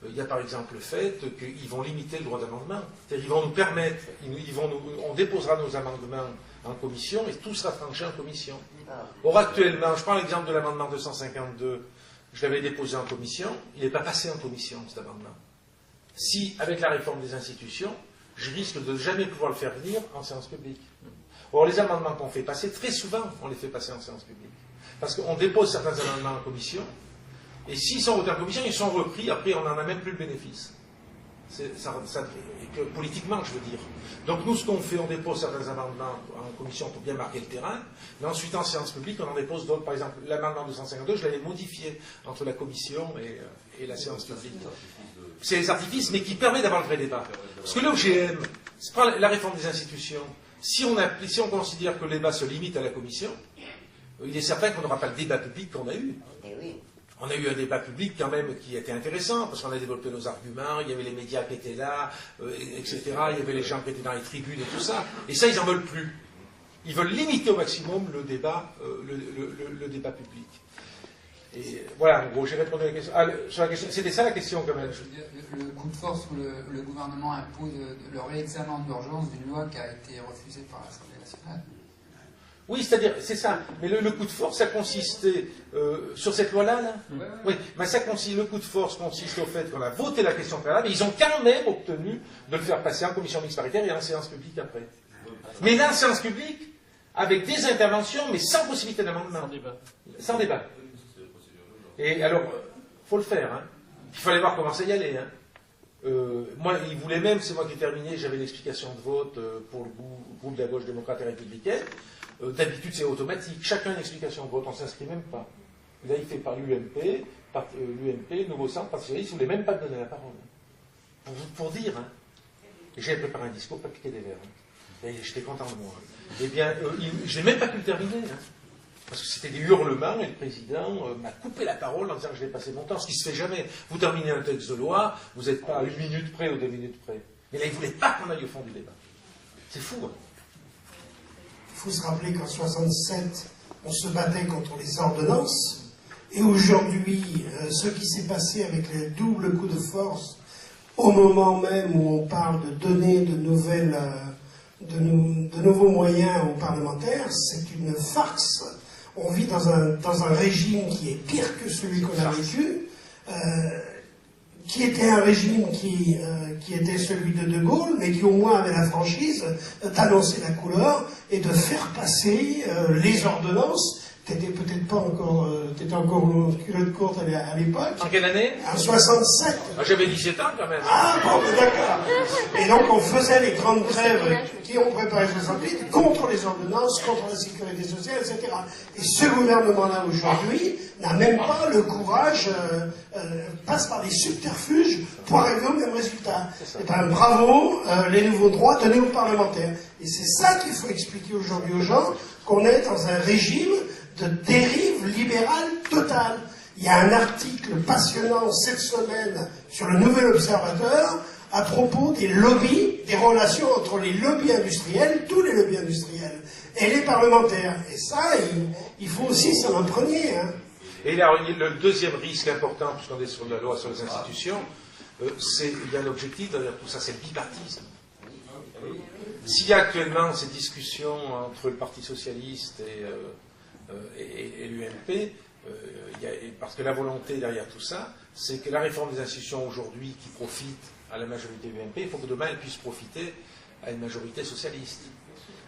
il y a par exemple le fait qu'ils vont limiter le droit d'amendement. C'est-à-dire qu'ils vont nous permettre, on déposera nos amendements en commission et tout sera tranché en commission. Or actuellement, je prends l'exemple de l'amendement 252, je l'avais déposé en commission, il n'est pas passé en commission cet amendement. Si, avec la réforme des institutions, je risque de ne jamais pouvoir le faire venir en séance publique. Or, les amendements qu'on fait passer, très souvent, on les fait passer en séance publique. Parce qu'on dépose certains amendements en commission, et s'ils sont votés en commission, ils sont repris, après on n'en a même plus le bénéfice. Politiquement, je veux dire. Donc nous, ce qu'on fait, on dépose certains amendements en commission pour bien marquer le terrain, mais ensuite en séance publique, on en dépose d'autres. Par exemple, l'amendement 252, je l'avais modifié entre la commission et la séance publique. C'est les artifices, mais qui permet d'avoir le vrai débat. Parce que l'OGM, c'est pas la réforme des institutions. Si on considère que le débat se limite à la commission, il est certain qu'on n'aura pas le débat public qu'on a eu. On a eu un débat public quand même qui était intéressant, parce qu'on a développé nos arguments, il y avait les médias qui étaient là, etc. Il y avait les gens qui étaient dans les tribunes et tout ça. Et ça, ils n'en veulent plus. Ils veulent limiter au maximum le débat, le débat public. Et voilà, en gros, j'ai répondu à la question. Sur la question, c'était ça la question quand même. Le coup de force où le gouvernement impose le réexamen d'urgence d'une loi qui a été refusée par l'Assemblée nationale. Oui, c'est-à-dire, c'est ça. Mais le coup de force, ça consistait sur cette loi-là, là. Oui, mais le coup de force consiste au fait qu'on a voté la question préalable, et ils ont quand même obtenu de le faire passer en commission mixte paritaire et en séance publique après. Mais là, en séance publique, avec des interventions, mais sans possibilité d'amendement. Sans débat. Sans débat. Et alors, il faut le faire. Hein. Il fallait voir comment ça y allait. Hein. Moi, ils voulaient même, c'est moi qui ai terminé, j'avais l'explication de vote pour le groupe de la gauche démocrate et républicaine. D'habitude, c'est automatique. Chacun a une explication de vote, on ne s'inscrit même pas. Là, il fait par l'UMP, l'UMP, Nouveau Centre, Parti socialiste, ils ne voulaient même pas donner la parole. Pour dire. Hein. Et j'avais préparé un discours, pas piqué des verres. Hein. Et j'étais content de moi. Hein. Eh bien, je n'ai même pas pu le terminer. Hein. Parce que c'était des hurlements, et le président m'a coupé la parole en disant que je vais passer mon temps, ce qui ne se fait jamais. Vous terminez un texte de loi, vous n'êtes pas à 1 minute près ou 2 minutes près. Mais là, il ne voulait pas qu'on aille au fond du débat. C'est fou, hein. Il faut se rappeler qu'en 67, on se battait contre les ordonnances, et aujourd'hui, ce qui s'est passé avec les doubles coups de force, au moment même où on parle de donner de nouveaux moyens aux parlementaires, c'est une farce. On vit dans un régime qui est pire que celui qu'on a vécu, qui était un régime qui était celui de De Gaulle, mais qui au moins avait la franchise d'annoncer la couleur et de faire passer les ordonnances. T'étais peut-être pas encore, t'étais encore au culotte courte à l'époque. En quelle année? En 67. Ah, j'avais 17 ans quand même. Ah bon, d'accord. Et donc on faisait les grandes grèves qui ont préparé 68 contre les ordonnances, contre la sécurité sociale, etc. Et ce gouvernement-là aujourd'hui n'a même pas le courage, passe par des subterfuges pour arriver au même résultat. Et bien bravo, les nouveaux droits donnés aux parlementaires. Et c'est ça qu'il faut expliquer aujourd'hui aux gens, qu'on est dans un régime de dérive libérale totale. Il y a un article passionnant cette semaine sur le Nouvel Observateur à propos des lobbies, des relations entre les lobbies industriels, tous les lobbies industriels, et les parlementaires. Et ça, il faut aussi s'en imprégner. Hein. Et là, le deuxième risque important, puisqu'on est sur la loi sur les institutions, il y a l'objectif, derrière tout ça, c'est le bipartisme. S'il y a actuellement ces discussions entre le Parti socialiste et l'UMP, parce que la volonté derrière tout ça, c'est que la réforme des institutions aujourd'hui qui profite à la majorité UMP, il faut que demain elle puisse profiter à une majorité socialiste.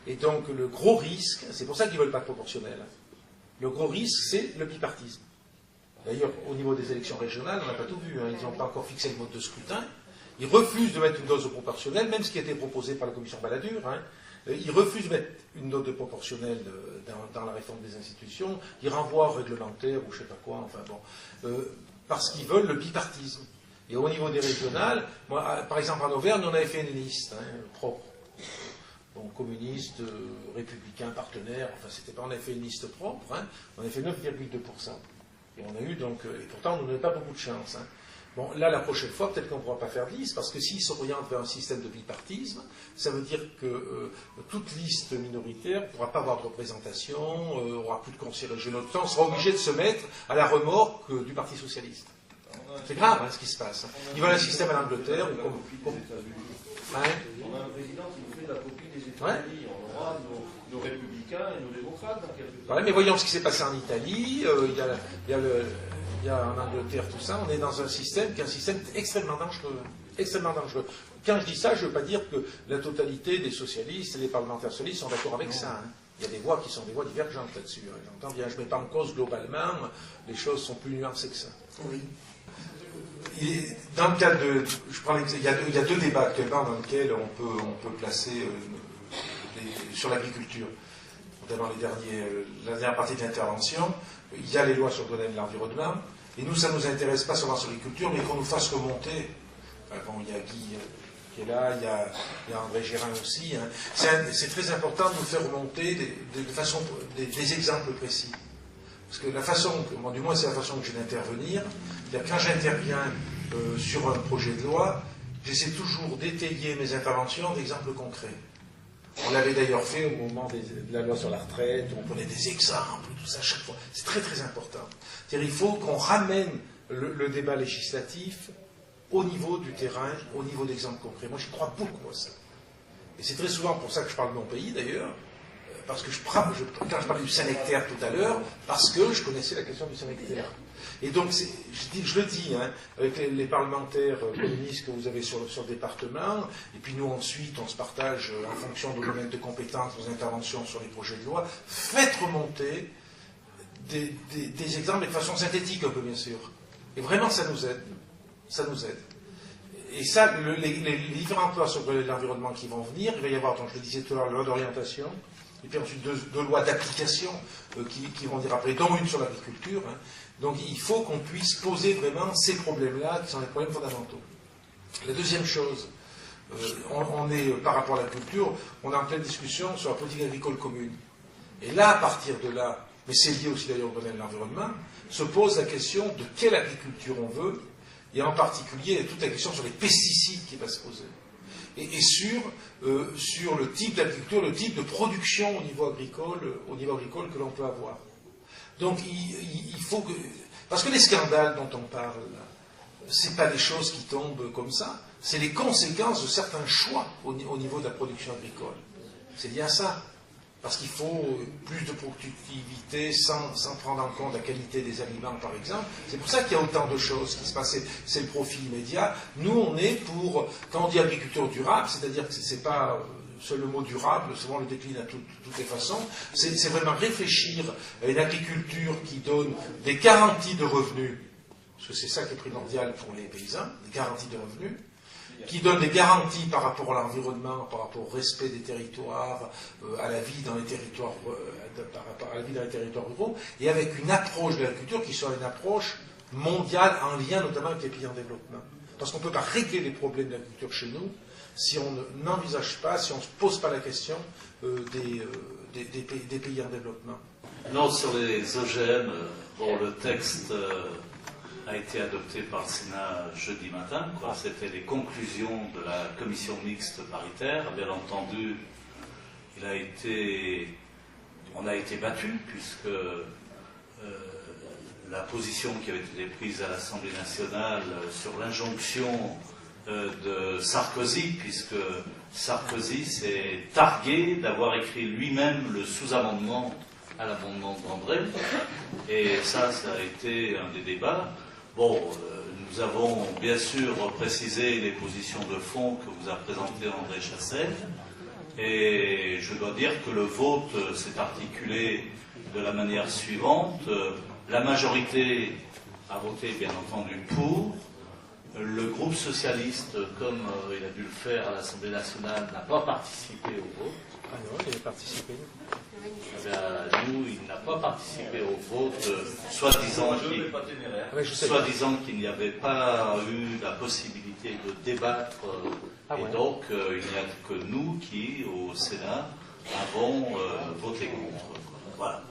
Et donc le gros risque, c'est pour ça qu'ils ne veulent pas de proportionnel, le gros risque c'est le bipartisme. D'ailleurs, au niveau des élections régionales, on n'a pas tout vu, hein, ils n'ont pas encore fixé le mode de scrutin. Ils refusent de mettre une dose de proportionnelle, même ce qui a été proposé par la commission Balladur. Hein. Ils refusent de mettre une note de proportionnelle dans la réforme des institutions. Ils renvoient au réglementaire ou je ne sais pas quoi, enfin bon, parce qu'ils veulent le bipartisme. Et au niveau des régionales, moi, par exemple en Auvergne, on avait fait une liste propre. Bon, communistes, républicains, partenaires, enfin c'était pas, on avait fait une liste propre, hein. On avait fait 9,2%. Et on a eu donc, et pourtant on n'avait pas beaucoup de chance. Hein. Bon, là, la prochaine fois, peut-être qu'on ne pourra pas faire de liste, parce que s'ils s'orientent vers un système de bipartisme, ça veut dire que toute liste minoritaire ne pourra pas avoir de représentation, aura plus de conseils régionaux. On sera obligé de se mettre à la remorque du Parti socialiste. C'est grave ce qui se passe. Ils veulent un système à l'Angleterre. On a un président qui nous fait la copie des États-Unis. On aura nos républicains et nos démocrates dans quelques temps. Mais voyons ce qui s'est passé en Italie. Il y a en Angleterre tout ça. On est dans un système qui est un système extrêmement dangereux. Extrêmement dangereux. Quand je dis ça, je ne veux pas dire que la totalité des socialistes et des parlementaires socialistes sont d'accord avec ça. Il y a des voix qui sont des voix divergentes là-dessus. J'entends bien, je ne mets pas en cause globalement, les choses sont plus nuancées que ça. Oui. Dans le cadre de. Il y a deux débats actuellement dans lesquels on peut placer sur l'agriculture, notamment la dernière partie de l'intervention. Il y a les lois sur le domaine de l'environnement, et nous, ça ne nous intéresse pas seulement sur l'agriculture, mais qu'on nous fasse remonter. Bon, il y a Guy qui est là, il y a André Gérin aussi. Hein. C'est très important de nous faire remonter des exemples précis. Parce que la façon, du moins c'est la façon que j'ai d'intervenir, quand j'interviens sur un projet de loi, j'essaie toujours d'étayer mes interventions d'exemples concrets. On l'avait d'ailleurs fait au moment de la loi sur la retraite, on prenait des exemples, tout ça, chaque fois. C'est très très important. C'est-à-dire il faut qu'on ramène le débat législatif au niveau du terrain, au niveau d'exemples concrets. Moi, j'y crois beaucoup à ça. Et c'est très souvent pour ça que je parle de mon pays, d'ailleurs, parce que quand je parlais du Saint-Nectaire tout à l'heure, parce que je connaissais la question du Saint-Nectaire. Et donc, je le dis, hein, avec les parlementaires communistes que vous avez sur le département, et puis nous, ensuite, on se partage en fonction de domaine de compétences, nos interventions sur les projets de loi, faites remonter des exemples, mais de façon synthétique un peu, bien sûr. Et vraiment, ça nous aide. Ça nous aide. Et ça, les différentes lois sur l'environnement qui vont venir, il va y avoir, donc je le disais tout à l'heure, la loi d'orientation, et puis ensuite deux lois d'application qui vont dire après, dont une sur l'agriculture. Hein. Donc il faut qu'on puisse poser vraiment ces problèmes-là, qui sont les problèmes fondamentaux. La deuxième chose, on est, par rapport à l'agriculture, on est en pleine discussion sur la politique agricole commune. Et là, à partir de là, mais c'est lié aussi d'ailleurs au domaine de l'environnement, se pose la question de quelle agriculture on veut, et en particulier toute la question sur les pesticides qui va se poser. Et sur le type d'agriculture, le type de production au niveau agricole que l'on peut avoir. Donc il faut que. Parce que les scandales dont on parle, ce n'est pas des choses qui tombent comme ça, c'est les conséquences de certains choix au niveau de la production agricole. C'est bien ça. Parce qu'il faut plus de productivité sans prendre en compte la qualité des aliments, par exemple. C'est pour ça qu'il y a autant de choses qui se passent. C'est le profit immédiat. Nous, on est pour, quand on dit agriculture durable, c'est-à-dire que ce n'est pas seul le mot durable, souvent on le décline à toutes les façons, c'est vraiment réfléchir à une agriculture qui donne des garanties de revenus, parce que c'est ça qui est primordial pour les paysans, des garanties de revenus, qui donne des garanties par rapport à l'environnement, par rapport au respect des territoires, à la vie dans les territoires, par rapport à la vie dans les territoires ruraux, et avec une approche de l'agriculture qui soit une approche mondiale en lien notamment avec les pays en développement. Parce qu'on ne peut pas régler les problèmes de l'agriculture chez nous si on n'envisage pas, si on ne se pose pas la question des pays en développement. Non, sur les OGM, bon, le texte a été adopté par le Sénat jeudi matin. C'était les conclusions de la commission mixte paritaire. Bien entendu, on a été battu puisque la position qui avait été prise à l'Assemblée nationale sur l'injonction de Sarkozy, puisque Sarkozy s'est targué d'avoir écrit lui-même le sous-amendement à l'amendement d'André, et ça a été un des débats. Bon, nous avons bien sûr précisé les positions de fond que vous a présentées André Chassaigne, et je dois dire que le vote s'est articulé de la manière suivante. La majorité a voté bien entendu pour. Le groupe socialiste, comme il a dû le faire à l'Assemblée nationale, n'a pas participé au vote. Ah non, il a participé. Eh bien, nous, il n'a pas participé au vote, soi-disant qu'il n'y avait pas eu la possibilité de débattre, et donc il n'y a que nous qui, au Sénat, avons voté contre. Voilà.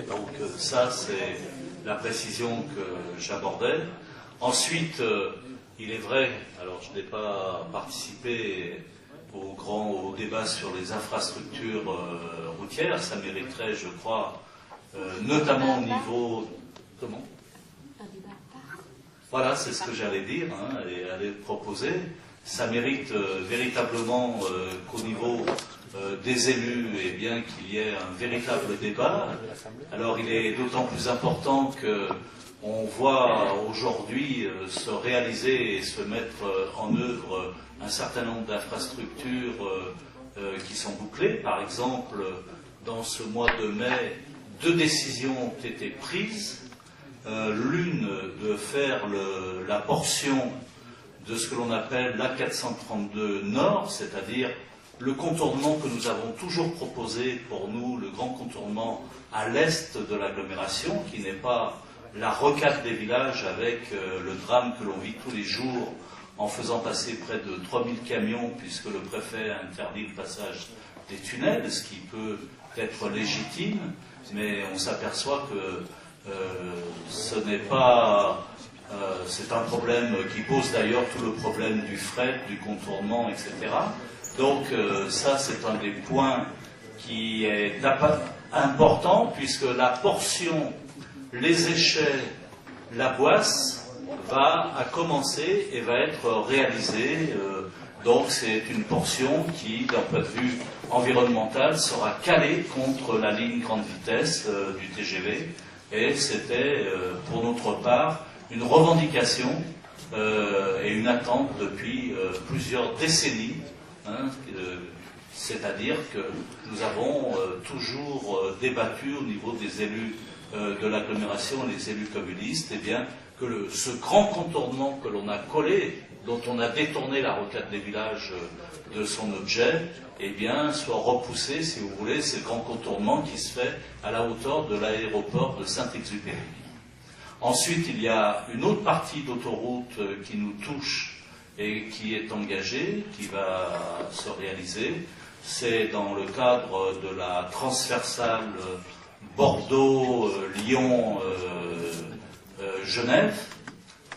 Donc ça, c'est la précision que j'abordais. Ensuite, il est vrai, alors je n'ai pas participé au débat sur les infrastructures routières, ça mériterait, je crois, notamment au niveau... Comment ? Voilà, c'est ce que j'allais dire hein, et aller proposer. Ça mérite véritablement qu'au niveau des élus, eh bien, qu'il y ait un véritable débat. Alors il est d'autant plus important qu'on voit aujourd'hui se réaliser et se mettre en œuvre un certain nombre d'infrastructures qui sont bouclées. Par exemple, dans ce mois de mai, 2 décisions ont été prises. L'une de faire la portion de ce que l'on appelle l'A432 Nord, c'est-à-dire le contournement que nous avons toujours proposé pour nous, le grand contournement à l'est de l'agglomération, qui n'est pas la rocade des villages avec le drame que l'on vit tous les jours en faisant passer près de 3000 camions, puisque le préfet interdit le passage des tunnels, ce qui peut être légitime, mais on s'aperçoit que ce n'est pas... c'est un problème qui pose d'ailleurs tout le problème du fret, du contournement, etc. Donc ça, c'est un des points qui est important, puisque la portion, les Échets, la Boisse, a commencé et va être réalisée. Donc c'est une portion qui, d'un point de vue environnemental, sera calée contre la ligne grande vitesse du TGV. Et c'était, pour notre part, une revendication et une attente depuis plusieurs décennies. Hein, c'est-à-dire que nous avons toujours débattu au niveau des élus de l'agglomération, les élus communistes, eh bien, que ce grand contournement que l'on a collé, dont on a détourné la rocade des villages de son objet, eh bien, soit repoussé, si vous voulez, ce grand contournement qui se fait à la hauteur de l'aéroport de Saint-Exupéry. Ensuite, il y a une autre partie d'autoroute qui nous touche et qui est engagée, qui va se réaliser. C'est dans le cadre de la transversale Bordeaux-Lyon-Genève,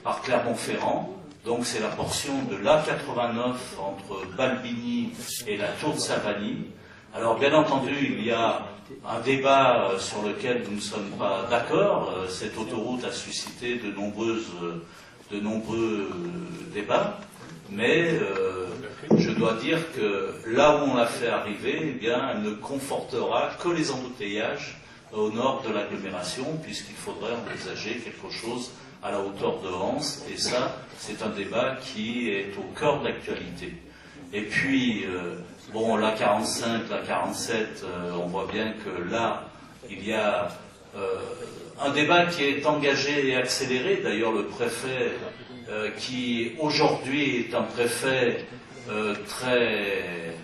par Clermont-Ferrand. Donc c'est la portion de l'A89 entre Balbigny et la Tour de Savagny. Alors bien entendu, il y a un débat sur lequel nous ne sommes pas d'accord. Cette autoroute a suscité de nombreux débats, mais je dois dire que là où on l'a fait arriver, eh bien, elle ne confortera que les embouteillages au nord de l'agglomération, puisqu'il faudrait envisager quelque chose à la hauteur de Anse, et ça, c'est un débat qui est au cœur de l'actualité. Et puis, bon, la 45, la 47, on voit bien que là, il y a un débat qui est engagé et accéléré. D'ailleurs, le préfet, qui aujourd'hui est un préfet très,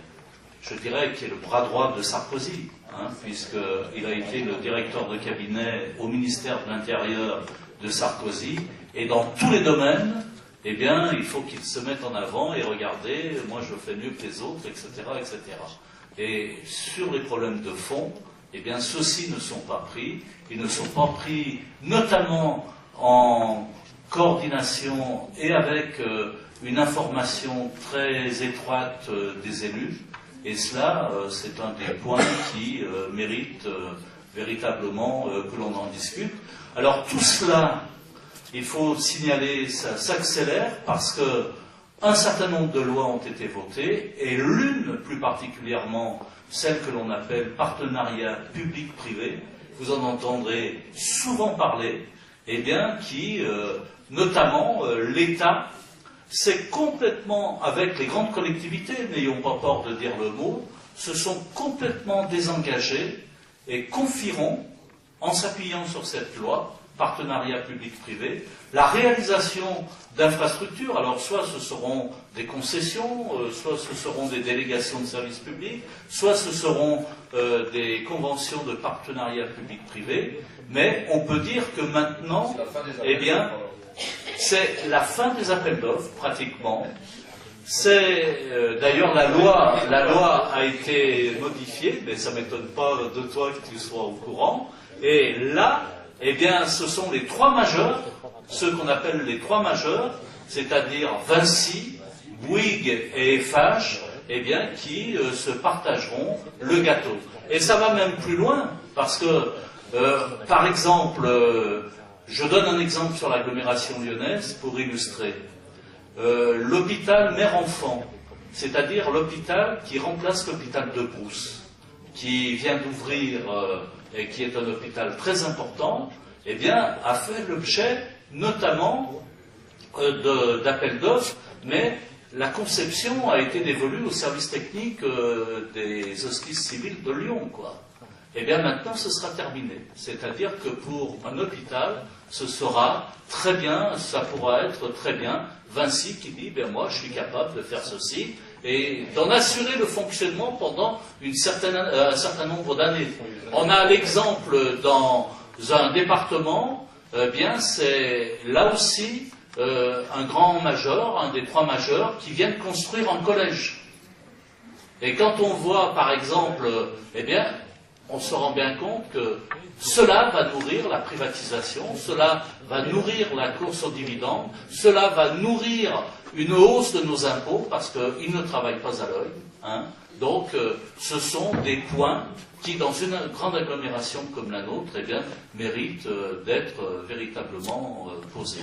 je dirais, qui est le bras droit de Sarkozy, hein, puisqu'il a été le directeur de cabinet au ministère de l'Intérieur de Sarkozy, et dans tous les domaines, eh bien, il faut qu'il se mette en avant et regardez, moi je fais mieux que les autres, etc., etc. Et sur les problèmes de fond, eh bien, ceux-ci ne sont pas pris. Ils ne sont pas pris, notamment en coordination et avec une information très étroite des élus. Et cela, c'est un des points qui mérite véritablement que l'on en discute. Alors tout cela, il faut signaler, ça s'accélère parce que un certain nombre de lois ont été votées, et l'une plus particulièrement, celle que l'on appelle partenariat public-privé, vous en entendrez souvent parler, eh bien, qui, notamment, l'État s'est complètement, avec les grandes collectivités, n'ayons pas peur de dire le mot, se sont complètement désengagés et confieront, en s'appuyant sur cette loi, partenariat public-privé, la réalisation d'infrastructures. Alors soit ce seront des concessions, soit ce seront des délégations de services publics, soit ce seront des conventions de partenariat public-privé, mais on peut dire que maintenant, eh bien, c'est la fin des appels d'offres, pratiquement. C'est d'ailleurs la loi a été modifiée, mais ça ne m'étonne pas de toi que tu sois au courant. Et là, eh bien, ce sont les trois majeurs, ceux qu'on appelle les trois majeurs, c'est-à-dire Vinci, Bouygues et Eiffage, eh bien, qui se partageront le gâteau. Et ça va même plus loin, parce que, par exemple, Je donne un exemple sur l'agglomération lyonnaise pour illustrer. L'hôpital mère-enfant, c'est-à-dire l'hôpital qui remplace l'hôpital de Brousse, qui vient d'ouvrir et qui est un hôpital très important, eh bien, a fait l'objet notamment d'appels d'offres, mais la conception a été dévolue au service technique des hospices civils de Lyon, quoi. Eh bien, maintenant, ce sera terminé. C'est-à-dire que pour un hôpital, ce sera très bien, ça pourra être très bien Vinci qui dit, ben moi, je suis capable de faire ceci, et d'en assurer le fonctionnement pendant un certain nombre d'années. On a l'exemple dans un département, bien, c'est là aussi un grand major, un des 3 majeurs, qui vient de construire un collège. Et quand on voit, par exemple, eh bien, on se rend bien compte que cela va nourrir la privatisation, cela va nourrir la course aux dividendes, cela va nourrir une hausse de nos impôts parce qu'ils ne travaillent pas à l'œil. Hein. Donc, ce sont des points qui, dans une grande agglomération comme la nôtre, eh bien, méritent d'être véritablement posés.